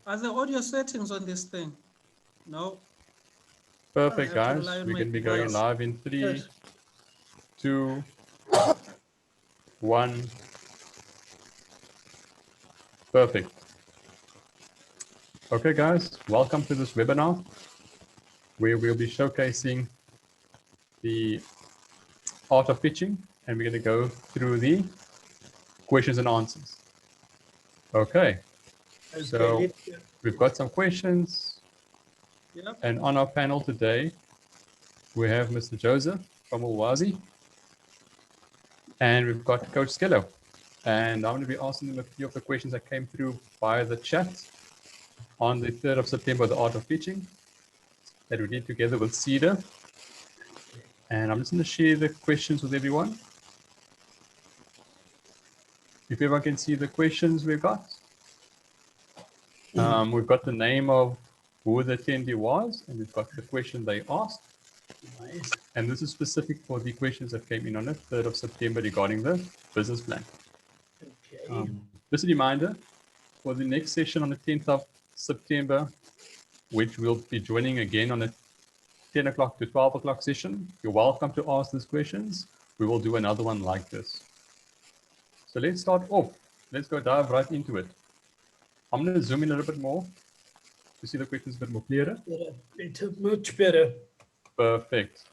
Are the audio settings on this thing? No. Perfect, guys. We're going to be going live in 3, 2, 1. Perfect. Okay, guys, welcome to this webinar where we'll be showcasing the art of pitching, and we're going to go through the questions and answers. Okay, so we've got some questions. Yep. And on our panel today, we have Mr. Joseph from Ulwazi, and we've got Coach Skillo. And I'm going to be asking them a few of the questions that came through via the chat on the 3rd of September, the art of pitching, that we did together with SEDA. And I'm just going to share the questions with everyone. If everyone can see the questions we've got. We've got the name of who the attendee was, and we've got the question they asked. Nice. And this is specific for the questions that came in on the 3rd of September regarding the business plan. Okay. Just a reminder, for the next session on the 10th of September, which we'll be joining again on a 10 o'clock to 12 o'clock session, you're welcome to ask these questions. We will do another one like this. So let's start off. Let's go dive right into it. I'm going to zoom in a little bit more to see the questions a bit more clearer. Better, much better. Perfect.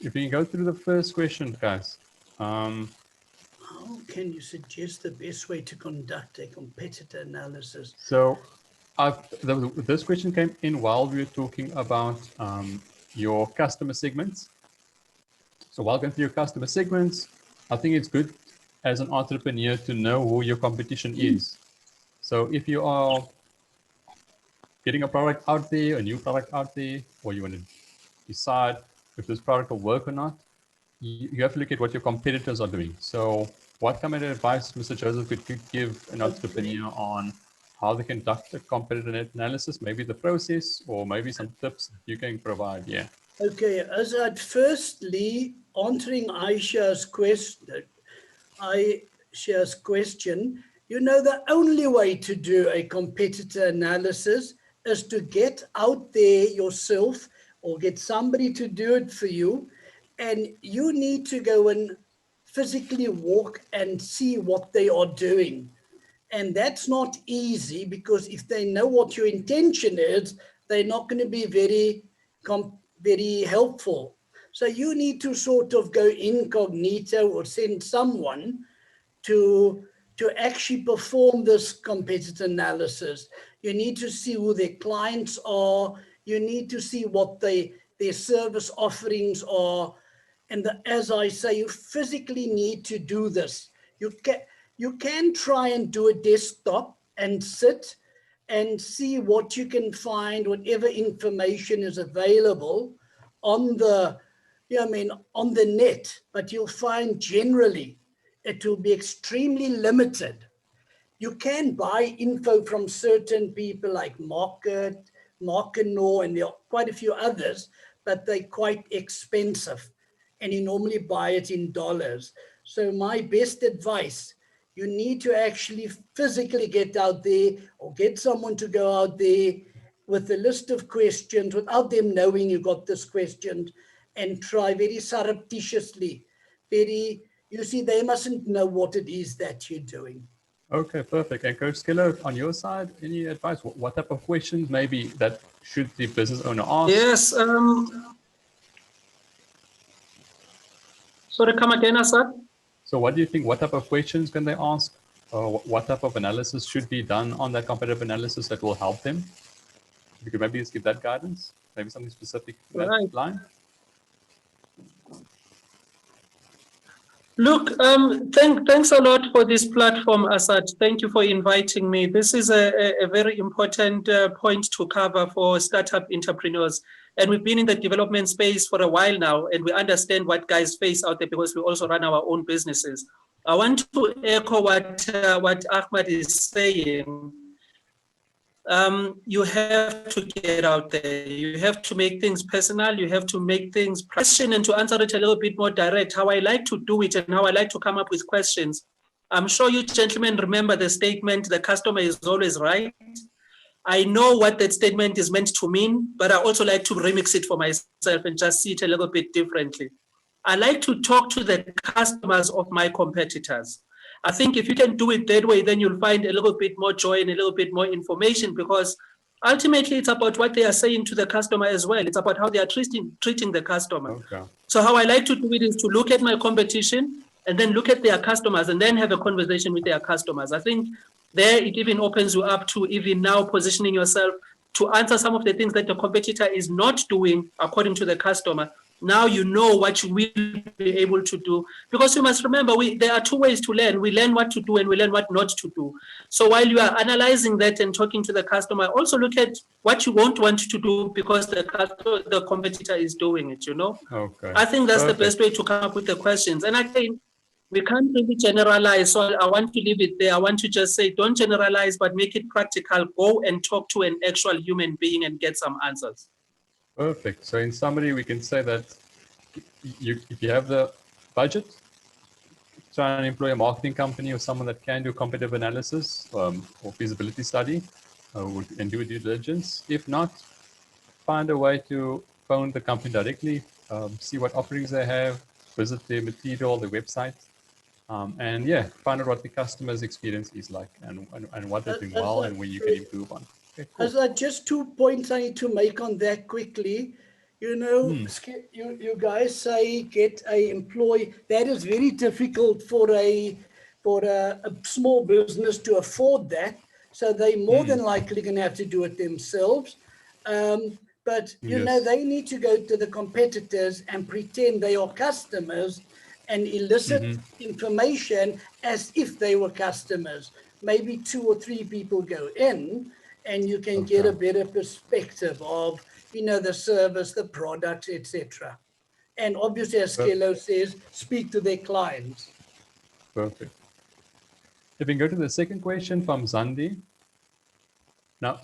If we can go through the first question, guys. How can you suggest the best way to conduct a competitor analysis? So this question came in while we were talking about your customer segments. So while going through your customer segments, I think it's good as an entrepreneur to know who your competition is. So if you are getting a product out there, a new product out there, or you want to decide if this product will work or not, you have to look at what your competitors are doing. So what kind of advice, Mr. Joseph, could you give an entrepreneur on how they conduct a competitor analysis, maybe the process, or maybe some tips you can provide? Yeah. Okay, Asad, firstly, answering Aisha's question, you know, the only way to do a competitor analysis is to get out there yourself or get somebody to do it for you. And you need to go and physically walk and see what they are doing. And that's not easy, because if they know what your intention is, they're not going to be very helpful. So you need to sort of go incognito or send someone to actually perform this competitor analysis. You need to see who their clients are. You need to see what their service offerings are. And as I say, you physically need to do this. You can try and do a desktop and sit and see what you can find, whatever information is available on the, on the net, but you'll find generally it will be extremely limited. You can buy info from certain people like Markenor, and there are quite a few others, but they're quite expensive, and you normally buy it in dollars. So my best advice, you need to actually physically get out there or get someone to go out there with a list of questions without them knowing you got this question, and try very surreptitiously, you see, they mustn't know what it is that you're doing. Okay, perfect. And Coach Skillo, on your side, any advice? What type of questions maybe that should the business owner ask? Yes. Sorry, come again, Asad? So what do you think? What type of questions can they ask? What type of analysis should be done on that competitive analysis that will help them? You could maybe just give that guidance, maybe something specific in that line. Look, thanks a lot for this platform, Asad. Thank you for inviting me. This is a very important point to cover for startup entrepreneurs. And we've been in the development space for a while now, and we understand what guys face out there because we also run our own businesses. I want to echo what Ahmed is saying. You have to get out there. You have to make things personal. You have to make things question, and to answer it a little bit more direct, how I like to do it and how I like to come up with questions. I'm sure you gentlemen remember the statement, the customer is always right. I know what that statement is meant to mean, but I also like to remix it for myself and just see it a little bit differently. I like to talk to the customers of my competitors. I think if you can do it that way, then you'll find a little bit more joy and a little bit more information, because ultimately it's about what they are saying to the customer as well. It's about how they are treating the customer. Okay. So how I like to do it is to look at my competition and then look at their customers and then have a conversation with their customers. I think there it even opens you up to even now positioning yourself to answer some of the things that the competitor is not doing according to the customer. Now you know what you will be able to do, because you must remember there are two ways to learn. We learn what to do and we learn what not to do. So while you are analyzing that and talking to the customer, also look at what you won't want to do because the competitor is doing it, you know? Okay. I think that's Perfect. the best way to come up with the questions. And again, we can't really generalize, so I want to leave it there. I want to just say, don't generalize, but make it practical. Go and talk to an actual human being and get some answers. Perfect. So in summary, we can say that if you have the budget, try and employ a marketing company or someone that can do competitive analysis or feasibility study and do due diligence. If not, find a way to phone the company directly, see what offerings they have, visit their material, their website, and yeah, find out what the customer's experience is like and what they're doing well and where you can improve on. Okay, cool. Asad, just 2 points I need to make on that quickly. You know, you guys say get a employee. That is very difficult for a small business to afford that. So they more than likely going to have to do it themselves. But you know, they need to go to the competitors and pretend they are customers and elicit information as if they were customers. Maybe 2 or 3 people go in, and you can get a better perspective of, you know, the service, the products, etc. And obviously, as Kelo says, speak to their clients. Perfect. If we can go to the second question from Zandi. Now,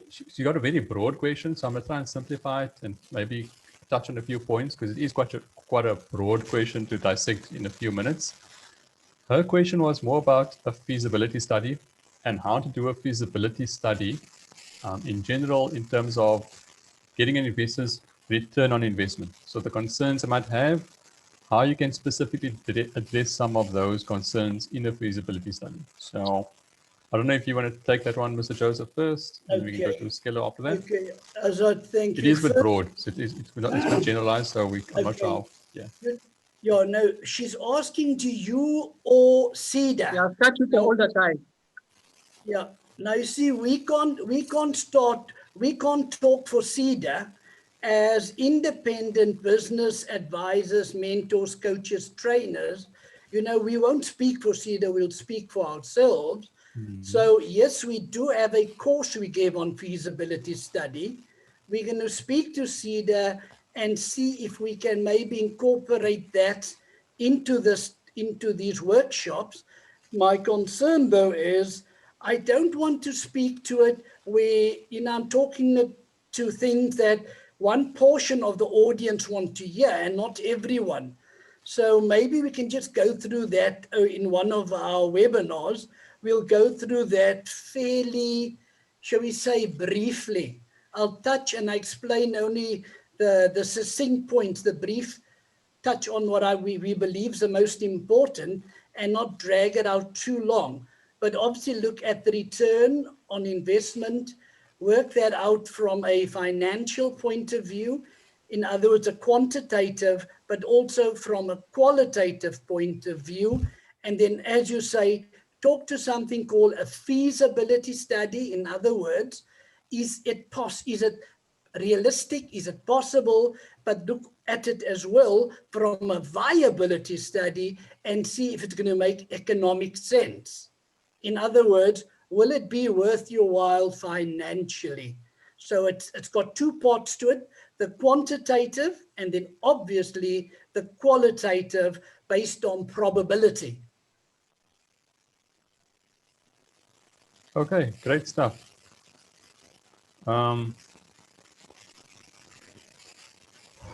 she got a very broad question, so I'm going to try and simplify it and maybe touch on a few points because it is quite a broad question to dissect in a few minutes. Her question was more about a feasibility study and how to do a feasibility study in general in terms of getting an investor's return on investment. So the concerns I might have, how you can specifically address some of those concerns in a feasibility study. So I don't know if you want to take that one, Mr. Joseph, first, and we can go to Skelo after that. Okay, Azad, thank you. It is a bit broad, so it's not generalized, so I'm not sure how, Yeah, no, she's asking to you or SEDA. Yeah, start with the older time. Yeah, now you see, we can't talk for SEDA as independent business advisors, mentors, coaches, trainers. You know, we won't speak for SEDA, we'll speak for ourselves. So yes, we do have a course we give on feasibility study. We're going to speak to SEDA and see if we can maybe incorporate that into these workshops. My concern, though, is I don't want to speak to it where, you know, I'm talking to things that one portion of the audience want to hear and not everyone. So maybe we can just go through that in one of our webinars. We'll go through that fairly, shall we say, briefly. I'll touch and I explain only the succinct points, the brief touch on what we believe is the most important and not drag it out too long. But obviously look at the return on investment, work that out from a financial point of view. In other words, a quantitative, but also from a qualitative point of view. And then, as you say, talk to something called a feasibility study. In other words, is it realistic? Is it possible? But look at it as well from a viability study and see if it's going to make economic sense. In other words, will it be worth your while financially? So it's got 2 parts to it, the quantitative and then obviously the qualitative based on probability. Okay, great stuff.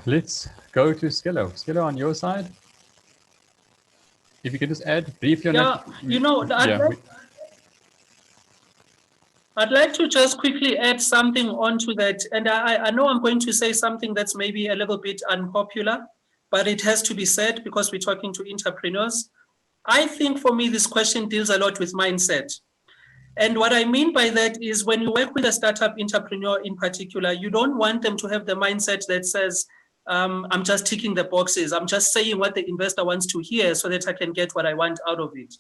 Let's go to Skelo. Skelo, on your side, if you could just add briefly on Yeah, that. you know, I'd like to just quickly add something onto that. And I know I'm going to say something that's maybe a little bit unpopular, but it has to be said because we're talking to entrepreneurs. I think for me, this question deals a lot with mindset. And what I mean by that is when you work with a startup entrepreneur in particular, you don't want them to have the mindset that says, I'm just ticking the boxes. I'm just saying what the investor wants to hear so that I can get what I want out of it.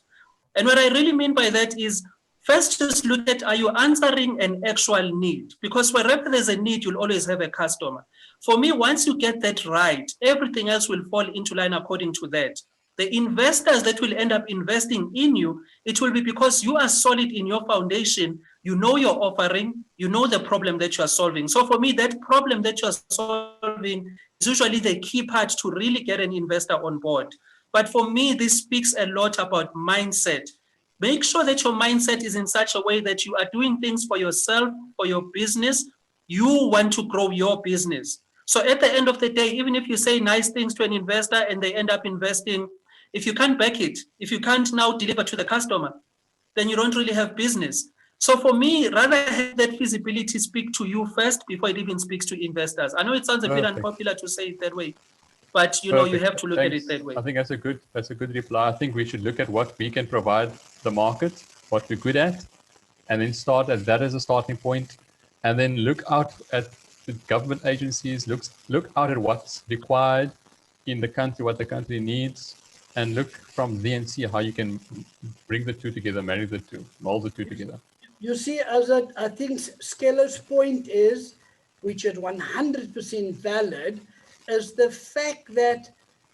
And what I really mean by that is first just look at, are you answering an actual need? Because wherever there's a need, you'll always have a customer. For me, once you get that right, everything else will fall into line according to that. The investors that will end up investing in you, it will be because you are solid in your foundation, you know your offering, you know the problem that you are solving. So for me, that problem that you are solving is usually the key part to really get an investor on board. But for me, this speaks a lot about mindset. Make sure that your mindset is in such a way that you are doing things for yourself, for your business. You want to grow your business. So at the end of the day, even if you say nice things to an investor and they end up investing, if you can't back it, if you can't now deliver to the customer, then you don't really have business. So for me, rather have that feasibility speak to you first before it even speaks to investors. I know it sounds a bit unpopular to say it that way, but you know, you have to look at it that way. I think that's a good reply. I think we should look at what we can provide the market, what we're good at, and then start at that as a starting point, and then look out at the government agencies, look out at what's required in the country, what the country needs, and look from there and see how you can bring the two together, marry the two, mold the two together. You see, Asad, I think Skeller's point is, which is 100% valid, is the fact that,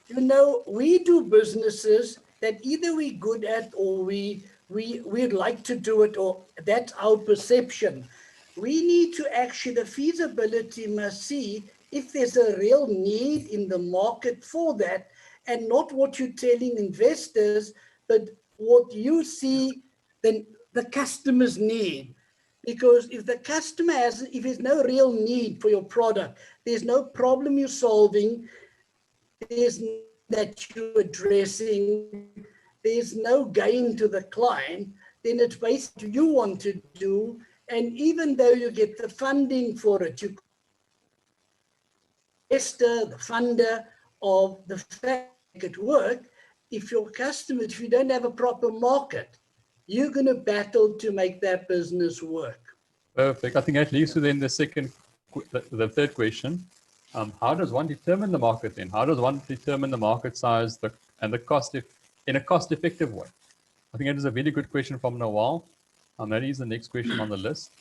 you know, we do businesses that either we're good at or we'd like to do it, or that's our perception. We need to actually, the feasibility must see if there's a real need in the market for that, and not what you're telling investors, but what you see then the customers need. Because if the customer has, if there's no real need for your product, there's no problem you're solving, there's that you're addressing, there's no gain to the client, then it's basically what you want to do. And even though you get the funding for it, you investor, the funder of the fact it work, if your customer, if you don't have a proper market, you're going to battle to make that business work. Perfect. I think that leads to then the third question. How does one determine the market then? How does one determine the market size and the cost in a cost-effective way? I think that is a really good question from Nawal. That is the next question on the list.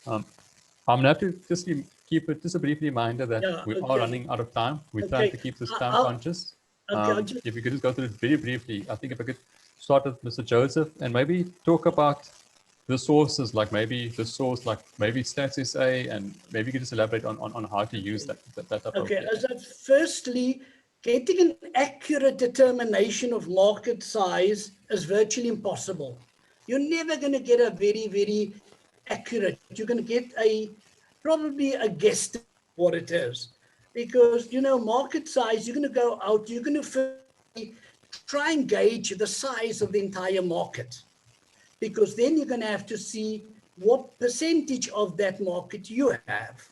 I'm going to have to just keep it just a brief reminder that we are running out of time. We're trying to keep this time conscious. If we could just go through it very briefly, I think if I could start with Mr. Joseph and maybe talk about the sources, like maybe the source, like maybe Stats SA, and maybe you could just elaborate on how to use that type of data. Firstly, getting an accurate determination of market size is virtually impossible. You're never going to get a very, very accurate. You're going to get probably a guess what it is. Because, you know, market size, you're going to go out, you're going to try and gauge the size of the entire market. Because then you're going to have to see what percentage of that market you have.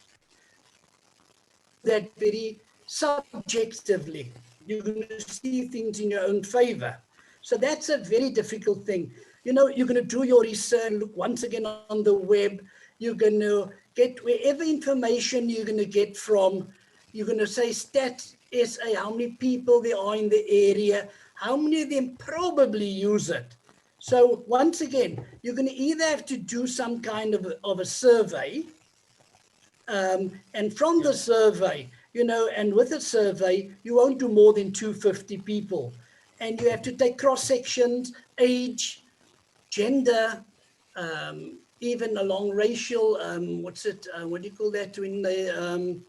That very subjectively, you're going to see things in your own favor. So that's a very difficult thing. You know, you're going to do your research, look once again on the web, you're going to get wherever information you're going to get from, you're going to say Stats SA, how many people there are in the area, how many of them probably use it. So once again, you're going to either have to do some kind of a survey, and from the survey, you know, and with a survey, you won't do more than 250 people. And you have to take cross-sections, age, gender, even along racial, what do you call that, when the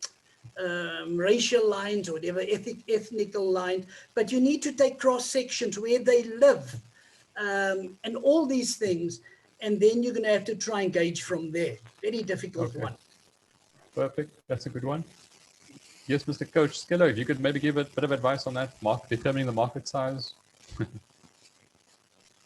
racial lines or whatever, ethnical lines, but you need to take cross-sections where they live, and all these things, and then you're going to have to try and gauge from there. Very difficult one. Perfect. That's a good one. Yes, Mr. Coach Skello, if you could maybe give a bit of advice on that, determining the market size.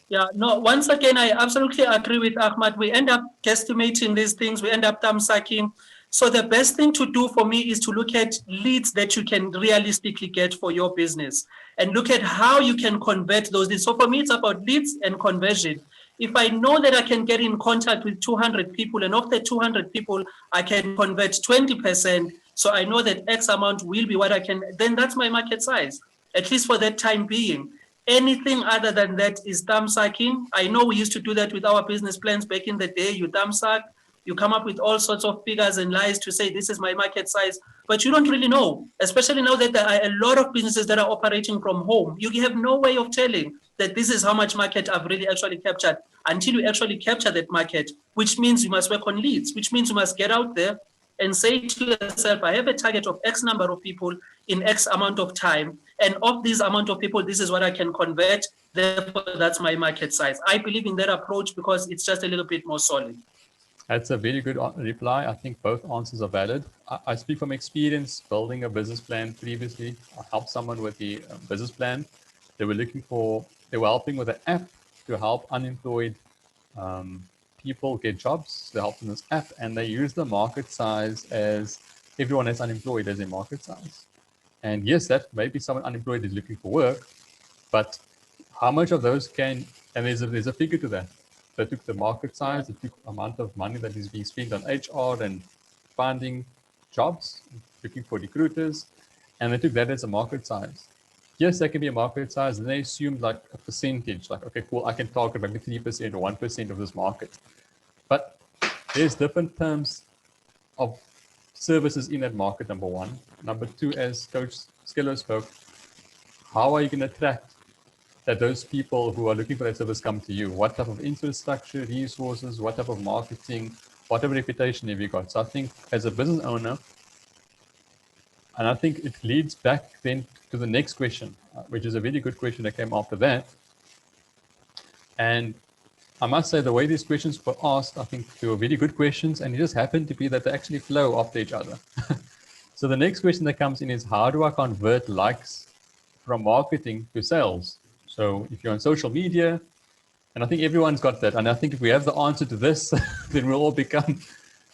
Yeah, no, once again, I absolutely agree with Ahmad. We end up guesstimating these things, we end up thumb sucking. So the best thing to do for me is to look at leads that you can realistically get for your business and look at how you can convert those leads. So for me, it's about leads and conversion. If I know that I can get in contact with 200 people, and of the 200 people, I can convert 20%, so I know that X amount will be what I can, then that's my market size, at least for that time being. Anything other than that is thumb sucking. I know we used to do that with our business plans back in the day. You thumb suck, you come up with all sorts of figures and lies to say this is my market size, but you don't really know, especially now that there are a lot of businesses that are operating from home. You have no way of telling that this is how much market I've really actually captured until you actually capture that market, which means you must work on leads, which means you must get out there and say to yourself, I have a target of X number of people in X amount of time. And of this amount of people, this is what I can convert. Therefore, that's my market size. I believe in that approach because it's just a little bit more solid. That's a very good reply. I think both answers are valid. I speak from experience building a business plan previously. I helped someone with the business plan. They were helping with an app to help unemployed people get jobs. They helped in this app, and they use the market size as everyone that's unemployed as a market size. And yes, that maybe someone unemployed is looking for work, but how much of those can, and there's a figure to that. They took the market size, they took the amount of money that is being spent on HR and finding jobs, looking for recruiters, and they took that as a market size. Yes, that can be a market size, and they assumed like a percentage, like, okay, cool, I can target maybe 3% or 1% of this market. But there's different terms of services in that market, number one. Number two, as Coach Skillo spoke, how are you going to attract that those people who are looking for that service come to you? What type of infrastructure, resources, what type of marketing, what type of reputation have you got? So I think as a business owner, and I think it leads back then to the next question, which is a very good question that came after that. And I must say the way these questions were asked, I think they were very good questions, and it just happened to be that they actually flow after each other. So the next question that comes in is, how do I convert likes from marketing to sales? So if you're on social media, and I think everyone's got that, and I think if we have the answer to this, then we'll all become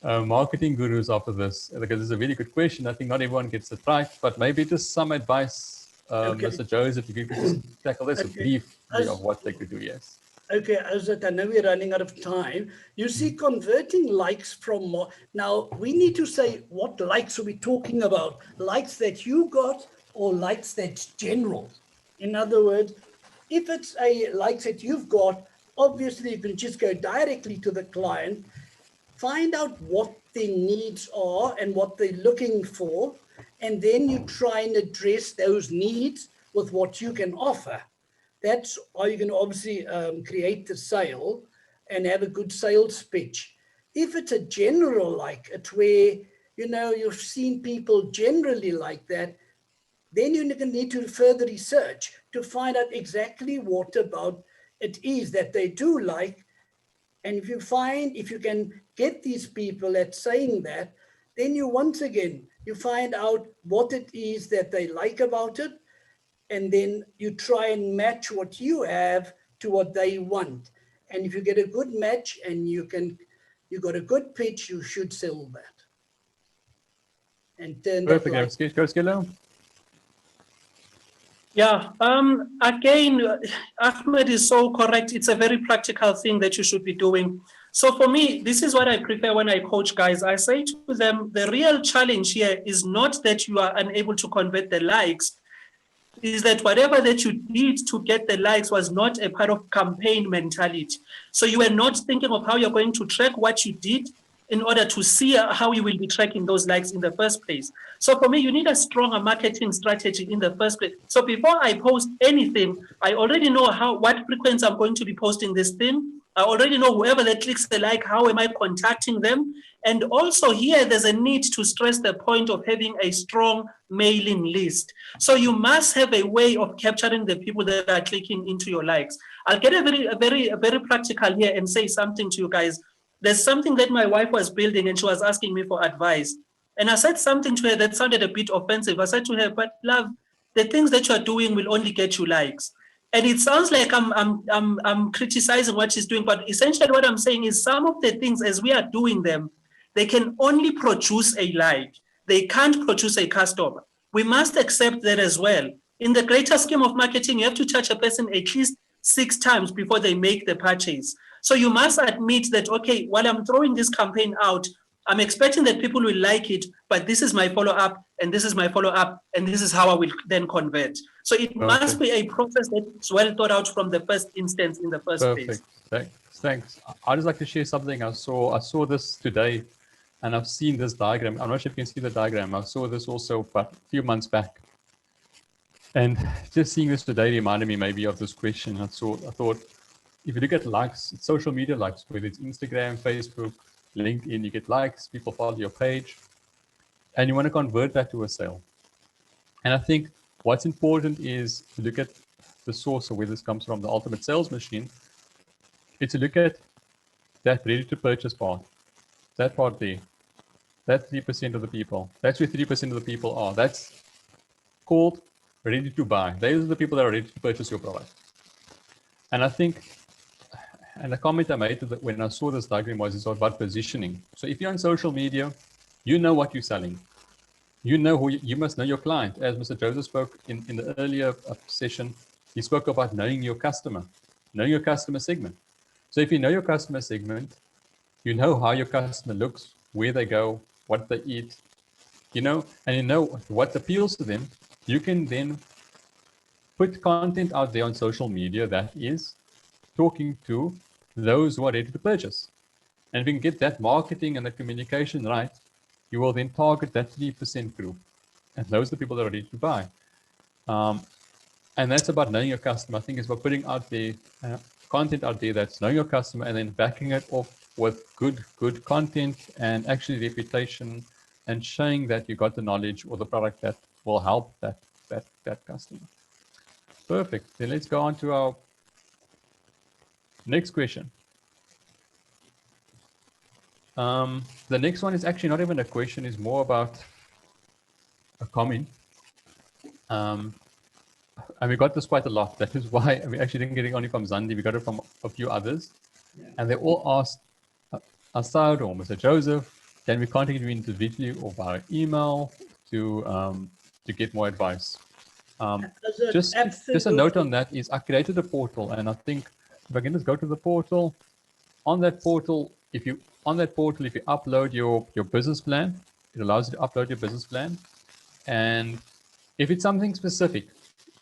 marketing gurus after this, because it's a very good question. I think not everyone gets it right, but maybe just some advice, okay. Mr. Joseph, if you could just tackle this briefly of what they could do, yes. Okay, Asad, I know we're running out of time. You see, converting likes from, now we need to say what likes are we talking about? Likes that you got or likes that's general? In other words, if it's a likes that you've got, obviously you can just go directly to the client, find out what their needs are and what they're looking for, and then you try and address those needs with what you can offer. That's how you can obviously create the sale and have a good sales pitch. If it's a general like, it's where, you know, you've seen people generally like that, then you're going to need to further research to find out exactly what about it is that they do like. And if you can get these people at saying that, then you once again, you find out what it is that they like about it. And then you try and match what you have to what they want. And if you get a good match and you got a good pitch, you should sell that. And turn that perfect. Go Skillo. Yeah, again, Ahmed is so correct. It's a very practical thing that you should be doing. So for me, this is what I prefer when I coach guys. I say to them, the real challenge here is not that you are unable to convert the likes, is that whatever that you did to get the likes was not a part of campaign mentality. So you were not thinking of how you're going to track what you did in order to see how you will be tracking those likes in the first place. So for me, you need a stronger marketing strategy in the first place. So before I post anything, I already know what frequency I'm going to be posting this thing. I already know whoever that clicks the like, how am I contacting them? And also here, there's a need to stress the point of having a strong mailing list. So you must have a way of capturing the people that are clicking into your likes. I'll get a very practical here and say something to you guys. There's something that my wife was building and she was asking me for advice. And I said something to her that sounded a bit offensive. I said to her, but love, the things that you are doing will only get you likes. And it sounds like I'm criticizing what she's doing, but essentially what I'm saying is some of the things as we are doing them, they can only produce a like. They can't produce a customer. We must accept that as well. In the greater scheme of marketing, you have to touch a person at least 6 times before they make the purchase. So you must admit that, okay, while I'm throwing this campaign out, I'm expecting that people will like it, but this is my follow-up, and this is my follow-up, and this is how I will then convert. So it must be a process that's well thought out from the first instance in the first place. Perfect. Thanks. I'd just like to share something I saw this today, and I've seen this diagram. I'm not sure if you can see the diagram. I saw this also a few months back. And just seeing this today reminded me maybe of this question. I thought, if you look at likes, social media likes, whether it's Instagram, Facebook, LinkedIn, you get likes, people follow your page, and you want to convert that to a sale. And I think what's important is to look at the source of where this comes from, the ultimate sales machine. It's to look at that ready to purchase part, that part there, that 3% of the people. That's where 3% of the people are. That's called ready to buy. Those are the people that are ready to purchase your product. And I think, and the comment I made when I saw this diagram was it's about positioning. So if you're on social media, you know what you're selling. You know who you must know your client. As Mr. Joseph spoke in the earlier session, he spoke about knowing your customer segment. So if you know your customer segment, you know how your customer looks, where they go, what they eat, and you know what appeals to them. You can then put content out there on social media that is talking to those who are ready to purchase. And if you can get that marketing and the communication right, you will then target that 3% group. And those are the people that are ready to buy. And that's about knowing your customer. I think it's about putting out the content out there that's knowing your customer and then backing it off with good content and actually reputation and showing that you got the knowledge or the product that will help that customer. Perfect. Then let's go on to our next question. The next one is actually not even a question, it's more about a comment. And we got this quite a lot. That is why we actually didn't get it only from Zandi, we got it from a few others. Yeah. And they all asked Asad or Mr. Joseph, can we contact you individually or via email to get more advice? Just a note on that is I created a portal, and I think if I can just go to the portal, on that portal, if you upload your business plan, it allows you to upload your business plan. And if it's something specific,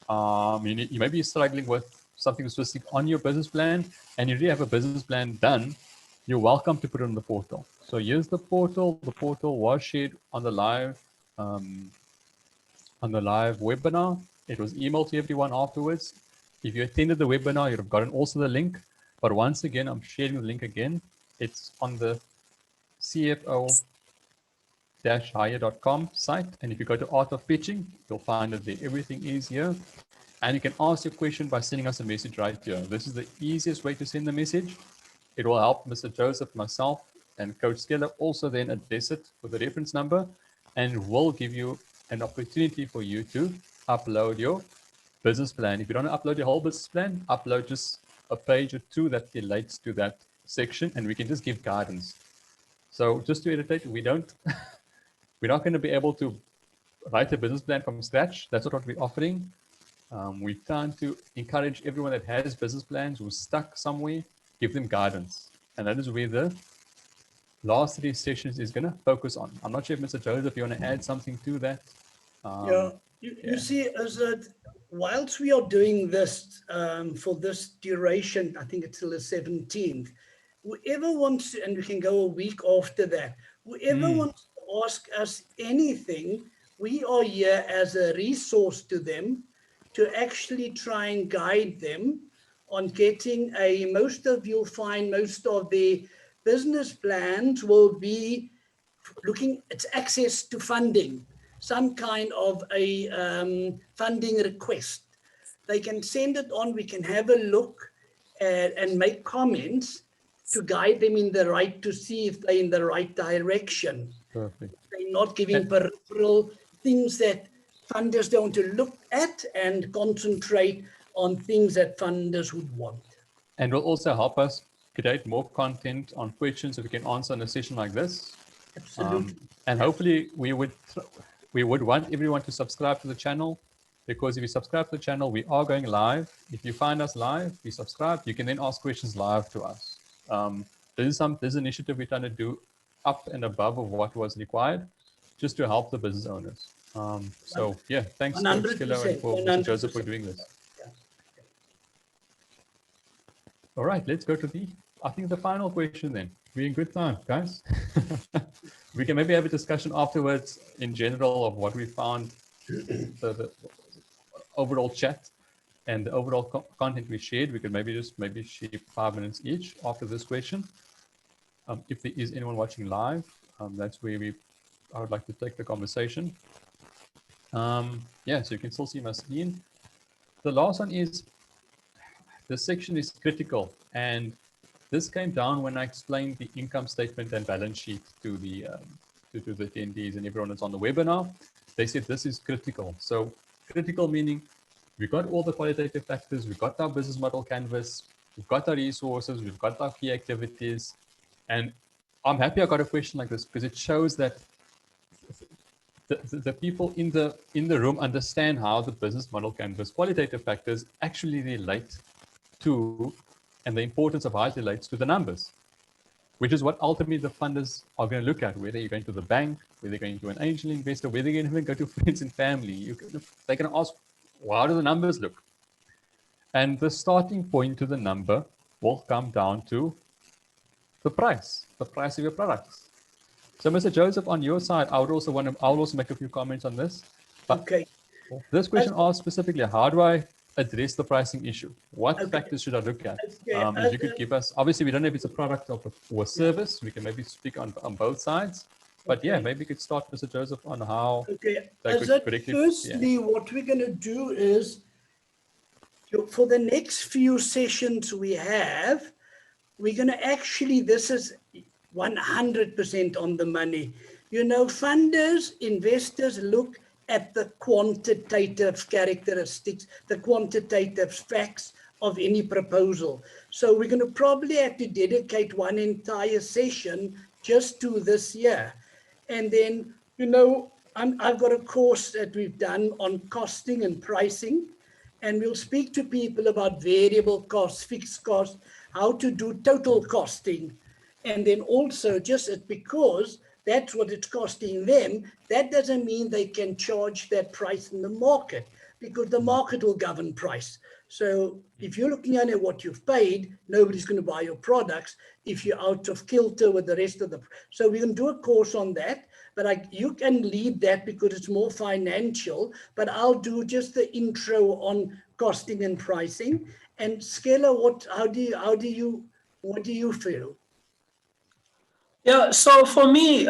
you may be struggling with something specific on your business plan, and you really have a business plan done, you're welcome to put it on the portal. So here's the portal. The portal was shared on the live webinar. It was emailed to everyone afterwards. If you attended the webinar, you'd have gotten also the link. But once again, I'm sharing the link again. It's on the cfo-hire.com site. And if you go to Art of Pitching, you'll find it there. Everything is here. And you can ask your question by sending us a message right here. This is the easiest way to send the message. It will help Mr. Joseph, myself, and Coach Skeller also then address it with the reference number, and will give you an opportunity for you to upload your business plan. If you don't upload your whole business plan, upload just a page or two that relates to that section, and we can just give guidance. So just to iterate, we're not going to be able to write a business plan from scratch. That's not what we're offering. We're trying to encourage everyone that has business plans who's stuck somewhere, give them guidance. And that is where the last 3 sessions is going to focus on. I'm not sure if Mr. Joseph, you want to add something to that? You see, Asad, whilst we are doing this for this duration, I think it's till the 17th, whoever wants to, and we can go a week after that, whoever wants to ask us anything, we are here as a resource to them to actually try and guide them on getting you'll find most of the business plans will be looking at access to funding, some kind of a funding request. They can send it on, we can have a look and make comments to guide them to see if they're in the right direction. Perfect. They're not giving peripheral things that funders don't want to look at and concentrate on things that funders would want. And will also help us create more content on questions that we can answer in a session like this. Absolutely. And hopefully we would want everyone to subscribe to the channel, because if you subscribe to the channel, we are going live. If you find us live, you subscribe, you can then ask questions live to us. This is an initiative we're trying to do up and above of what was required, just to help the business owners. So yeah, thanks Coach Kilo and for Mr. Joseph for doing this. All right, let's go to I think the final question then. We're in good time, guys. We can maybe have a discussion afterwards in general of what we found, the overall chat and the overall content we shared. We could maybe share 5 minutes each after this question. If there is anyone watching live, that's where I would like to take the conversation. Yeah, so you can still see my screen. The last one is, this section is critical, and this came down when I explained the income statement and balance sheet to the attendees and everyone that's on the webinar. They said this is critical. So critical meaning we've got all the qualitative factors, we've got our business model canvas, we've got our resources, we've got our key activities. And I'm happy I got a question like this, because it shows that the people in the room understand how the business model canvas qualitative factors actually relate to, and the importance of how it relates to the numbers, which is what ultimately the funders are going to look at, whether you're going to the bank, whether you're going to an angel investor, whether you're going to go to friends and family. They're going to ask, well, how do the numbers look? And the starting point to the number will come down to the price of your products. So Mr. Joseph, on your side, I'll also make a few comments on this. But okay. This question asks specifically, how do I address the pricing issue? What factors should I look at? If you could give us, obviously we don't know if it's a product or a service. We can maybe speak on both sides. But yeah, maybe you could start, Mr. Joseph, on how Asad, firstly, what we're going to do is, for the next few sessions we have, we're going to actually, this is 100% on the money. You know, funders, investors look at the quantitative characteristics, the quantitative facts of any proposal. So we're going to probably have to dedicate one entire session just to this year. And then, you know, I've got a course that we've done on costing and pricing, and we'll speak to people about variable costs, fixed costs, how to do total costing. And then also, just because that's what it's costing them, that doesn't mean they can charge that price in the market, because the market will govern price. So if you're looking at what you've paid, nobody's going to buy your products if you're out of kilter with the rest of the. So we can do a course on that, but you can lead that because it's more financial. But I'll do just the intro on costing and pricing. And Skella, what do you feel? Yeah, so for me,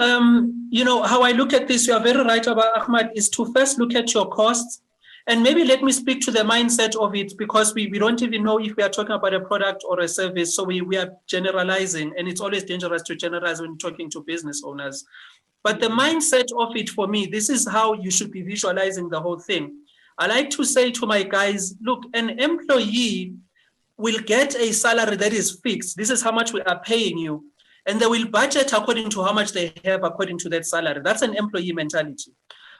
you know, how I look at this, you are very right about Ahmad, is to first look at your costs. And maybe let me speak to the mindset of it, because we don't even know if we are talking about a product or a service. So we are generalizing, and it's always dangerous to generalize when talking to business owners. But the mindset of it, for me, this is how you should be visualizing the whole thing. I like to say to my guys, look, an employee will get a salary that is fixed. This is how much we are paying you. And they will budget according to how much they have according to that salary. That's an employee mentality.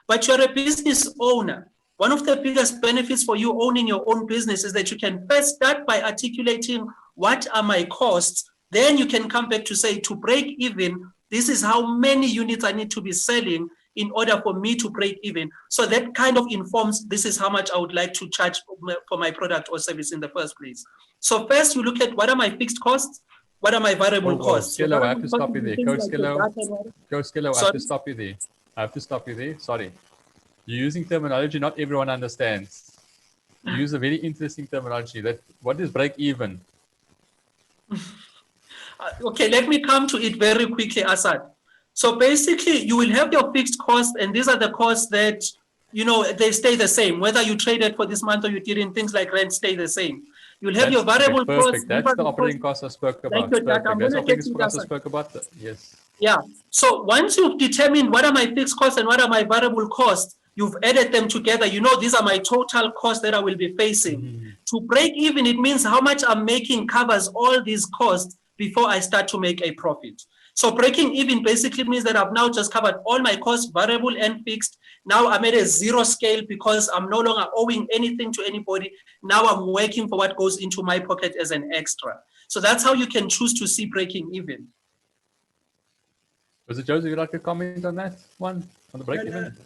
But you're a business owner. One of the biggest benefits for you owning your own business is that you can first start by articulating what are my costs. Then you can come back to say, to break even, this is how many units I need to be selling in order for me to break even. So that kind of informs, this is how much I would like to charge for my product or service in the first place. So first you look at, what are my fixed costs? What are my variable costs? Skillo, I have to stop you there. Coach Skillo, I have to stop you there. I have to stop you there. Sorry. You're using terminology not everyone understands. You use a very interesting terminology. What is break even? Okay, let me come to it very quickly, Asad. So basically, you will have your fixed costs, and these are the costs that, you know, they stay the same. Whether you traded for this month or you didn't, things like rent stay the same. You'll have your variable costs. That's the operating costs I spoke about. That's operating costs I spoke about. Yes. Yeah. So once you've determined what are my fixed costs and what are my variable costs, You've added them together. You know, these are my total costs that I will be facing. To break even, it means how much I'm making covers all these costs before I start to make a profit. So breaking even basically means that I've now just covered all my costs, variable and fixed. Now I'm at a zero scale because I'm no longer owing anything to anybody. Now I'm working for what goes into my pocket as an extra. So that's how you can choose to see breaking even. Was it Joseph, you'd like to comment on that one, on the break even?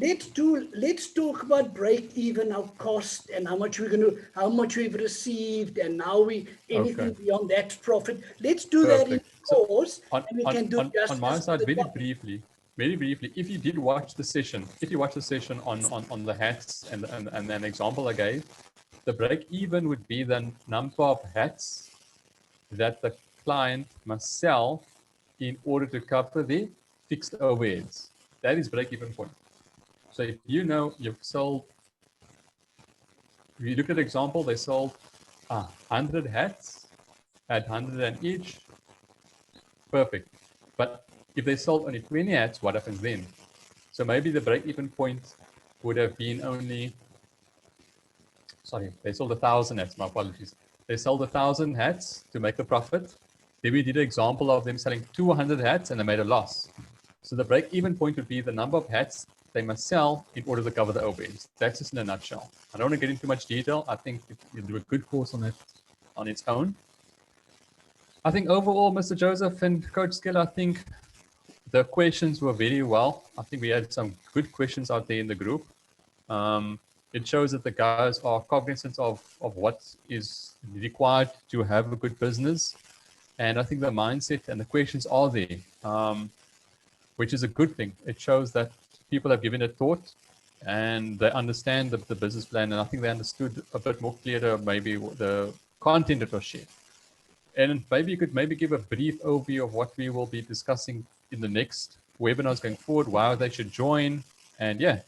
Let's talk about break even, our cost, and how much we've received, and now anything beyond that profit. Let's do that in course, and we can do justice on my side, to the very topic. briefly, if you did watch the session, on the hats and an example I gave, the break even would be the number of hats that the client must sell in order to cover the fixed overheads. That is break even point. So if you know you've sold, if you look at the example, they sold 100 hats at 100 and each, perfect. But if they sold only 20 hats, what happens then? So maybe the break even point would have been only, sorry, they sold 1,000 hats, my apologies. They sold 1,000 hats to make a profit. Then we did an example of them selling 200 hats and they made a loss. So the break even point would be the number of hats they must sell in order to cover the overheads. That's just in a nutshell. I don't want to get into much detail. I think you'll do a good course on it on its own. I think overall, Mr. Joseph and Coach Skill, I think the questions were very well. I think we had some good questions out there in the group. It shows that the guys are cognizant of what is required to have a good business. And I think the mindset and the questions are there, which is a good thing. It shows that people have given it thought and they understand the business plan. And I think they understood a bit more clearer, maybe the content that was shared. And maybe you could give a brief overview of what we will be discussing in the next webinars going forward, why they should join. And yeah.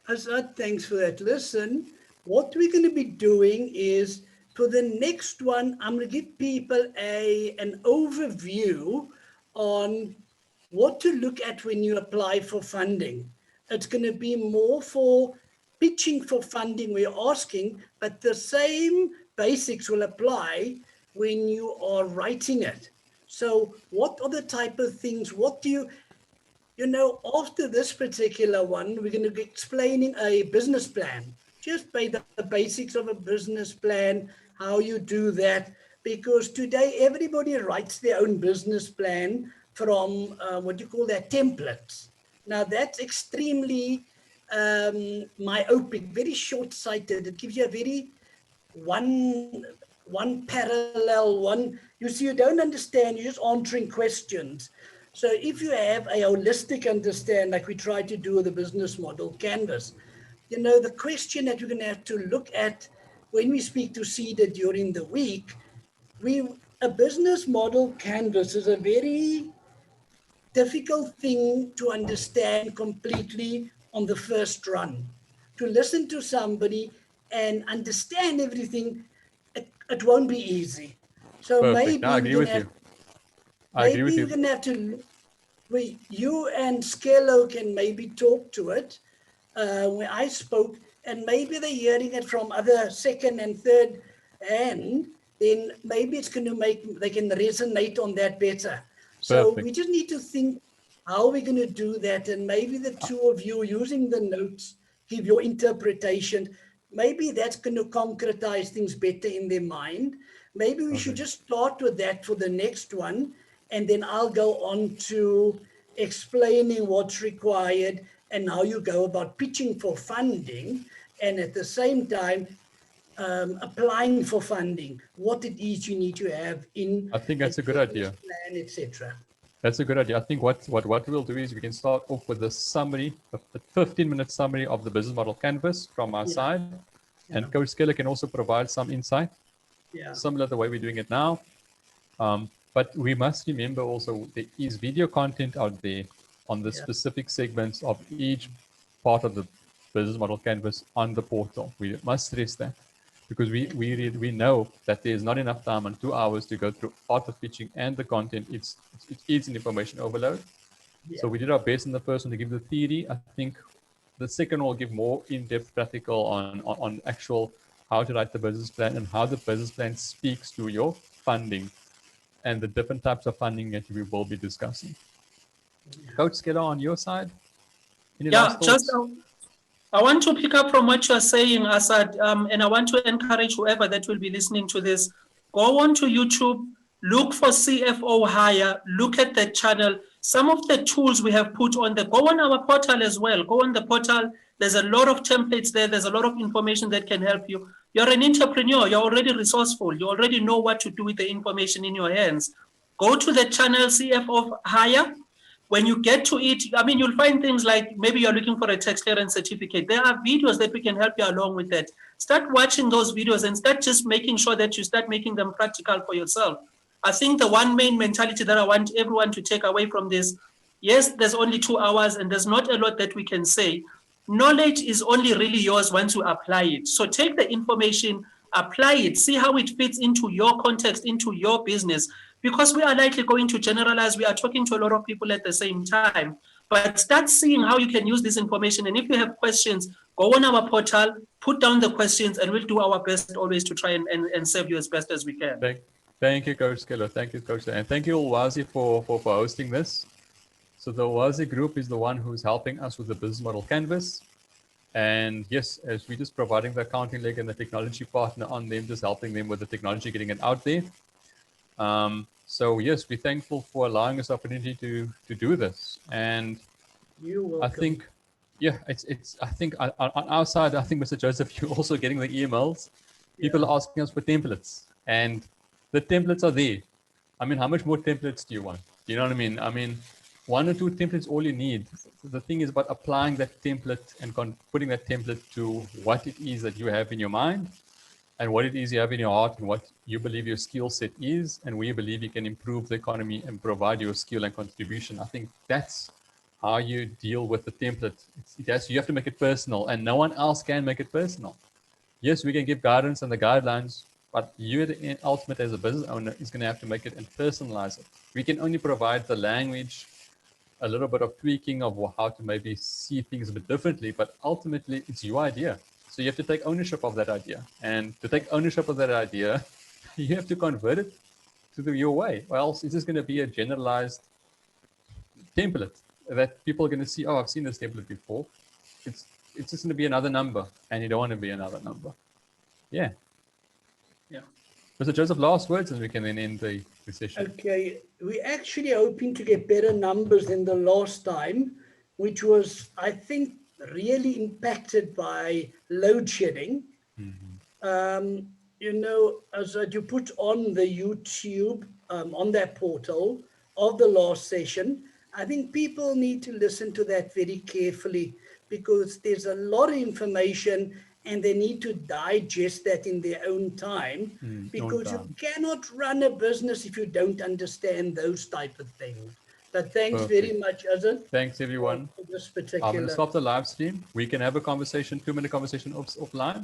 Asad, thanks for that. Listen, what we're going to be doing is, for the next one, I'm going to give people an overview on what to look at when you apply for funding. It's going to be more for pitching for funding we're asking, but the same basics will apply when you are writing it. So what are the type of things, what do you know, after this particular one, we're going to be explaining a business plan, just by the basics of a business plan, how you do that, because today everybody writes their own business plan from what you call their templates. Now that's extremely myopic, very short-sighted. It gives you a very one parallel, you see, you don't understand, you're just answering questions. So if you have a holistic understand, like we try to do with the business model canvas, you know, the question that we're going to have to look at when we speak to SEDA during the week, a business model canvas is a very difficult thing to understand completely on the first run. To listen to somebody and understand everything, it won't be easy. So Perfect. maybe I agree with you. maybe you're going to have to, you and Skello can maybe talk to it where I spoke, and maybe they're hearing it from other second and third hand, then maybe it's going to they can resonate on that better. So Perfect. we just need to think how we're going to do that, and maybe the two of you using the notes, give your interpretation. Maybe that's going to concretize things better in their mind. Maybe we should just start with that for the next one, and then I'll go on to explaining what's required and how you go about pitching for funding, and at the same time applying for funding, what it is you need to have in. I think that's a good idea. Plan, etc. That's a good idea. I think what we'll do is we can start off with a summary, a 15-minute summary of the business model canvas from our side. And Coach Skeller can also provide some insight, similar to the way we're doing it now. But we must remember also there is video content out there on the specific segments of each part of the business model canvas on the portal. We must stress that, because we know that there's not enough time on 2 hours to go through art of pitching and the content. It is an information overload. So we did our best in the first one to give the theory. I think the second will give more in-depth practical on actual how to write the business plan and how the business plan speaks to your funding and the different types of funding that we will be discussing. Coach Skeller, on your side, any last thoughts? I want to pick up from what you are saying, Asad, and I want to encourage whoever that will be listening to this, go on to YouTube, look for CFO Hire, look at the channel. Some of the tools we have put on go on our portal as well. Go on the portal. There's a lot of templates there. There's a lot of information that can help you. You're an entrepreneur. You're already resourceful. You already know what to do with the information in your hands. Go to the channel CFO Hire. When you get to it, I mean, you'll find things like maybe you're looking for a tax clearance certificate. There are videos that we can help you along with that. Start watching those videos and start just making sure that you start making them practical for yourself. I think the one main mentality that I want everyone to take away from this, yes, there's only 2 hours and there's not a lot that we can say. Knowledge is only really yours once you apply it. So take the information, apply it, see how it fits into your context, into your business. Because we are likely going to generalize, we are talking to a lot of people at the same time, but start seeing how you can use this information. And if you have questions, go on our portal, put down the questions, and we'll do our best always to try and serve you as best as we can. Thank you, Coach Skeller. Thank you, Coach. And thank you, Ulwazi, for hosting this. So the Ulwazi group is the one who's helping us with the business model canvas. And yes, as we're just providing the accounting leg and the technology partner on them, just helping them with the technology, getting it out there. So yes, we're thankful for allowing us the opportunity to do this. And I think, yeah, I think on our side, I think Mr. Joseph, you're also getting the emails. People are asking us for templates, and the templates are there. I mean, how much more templates do you want? You know what I mean? I mean, 1 or 2 templates, all you need. The thing is about applying that template and putting that template to what it is that you have in your mind, and what it is you have in your heart, and what you believe your skill set is, and where you believe you can improve the economy and provide your skill and contribution. I think that's how you deal with the template. You have to make it personal, and no one else can make it personal. Yes, we can give guidance and the guidelines, but you, the ultimate as a business owner, is going to have to make it and personalize it. We can only provide the language, a little bit of tweaking of how to maybe see things a bit differently, but ultimately it's your idea. So you have to take ownership of that idea. And to take ownership of that idea, you have to convert it to your way, or else it's just going to be a generalized template that people are going to see, oh, I've seen this template before. It's just going to be another number, and you don't want to be another number. Yeah. Yeah. Mr. Joseph, last words, and we can then end the session. Okay, we're actually hoping to get better numbers than the last time, which was, I think, really impacted by load shedding. You know, as you put on the YouTube, on that portal of the last session, I think people need to listen to that very carefully, because there's a lot of information and they need to digest that in their own time, because you cannot run a business if you don't understand those type of things. But thanks very much, Asad. Thanks, everyone. For this particular. I'm going to stop the live stream. We can have a conversation, 2-minute conversation offline.